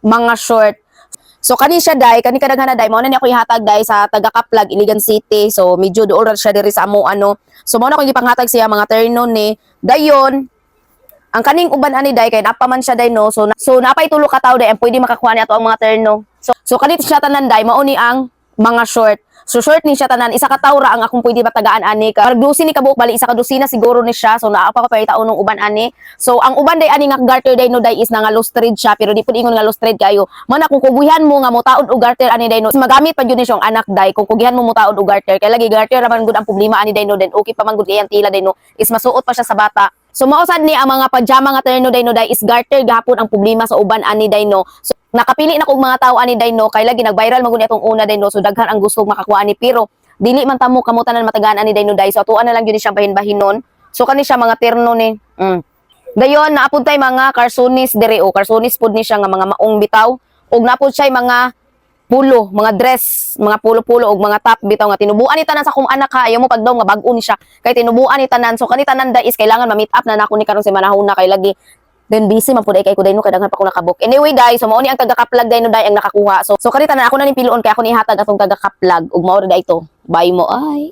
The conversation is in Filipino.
mga short. So kani siya day, kani kadaghan na day, mao na ni ako ihatag day sa taga-Kaplag, Iligan City. So medyo doon siya diri sa amo ano. So mao na ko gipanghatag siya mga terno ni. Dayon, ang kaning uban ani day kay napaman siya day no. So napay tulo ka tawo day, ang pwede makakuha ni ato ang mga terno. So kanito siya tanan day, mao ni ang mga short. So short ni siya tanan, isa ka tawra ang akong pwede matagaan ani ka. Dusi ni kabuok bali isa ka dusina siguro ni siya. So naa pa ko pa itaon ng uban ani. So ang uban day ani nga garter day no day is nga lost thread siya, pero di pud ingon nga lost thread kayo. Man kung kuguhan mo nga motaod og garter ani day no. Magamit pa gyud ni siyang anak day kung kuguhan mo motaod og garter. Kay lagi garter raman gud ang problema ani day no, then okay pa man gud iyang tila day no. Is masuot pa siya sa bata. So mausad ni ang mga pajama nga terno day no day is garter gahapon ang problema sa uban ani day no. So nakapili na kog mga tao ani day no, kay lagi nag-viral man gud atong una day no. So daghan ang gusto makakuha ani, pero dili man tamo kamutanan matagaan ani day no day. So tuwa na lang gyud siyang bahin-bahinon. So kani siya mga terno ni. Dayon naapod tay mga karsonis dire o karsonis pud ni siya nga mga maong bitaw, ug naapod siya mga pulo, mga dress, mga pulo-pulo og mga top bitaw nga tinubuan ni tanan sa akong anak ha. Ayaw mo pagdaw nga bag-o ni siya kay tinubuan ni tanan. So kani tanan da is kailangan ma-meet up na nako ni karon si manahon na kay lagi then busy man pud ay kay ko day no, kadaghan pa ko nakabuk. Anyway day, so mao ni ang taga-Kaplag day no day ang nakakuha. So kani tanan ako na ni piluon kay ako ni hatag atong taga-Kaplag ug mao day to. Bye mo ay.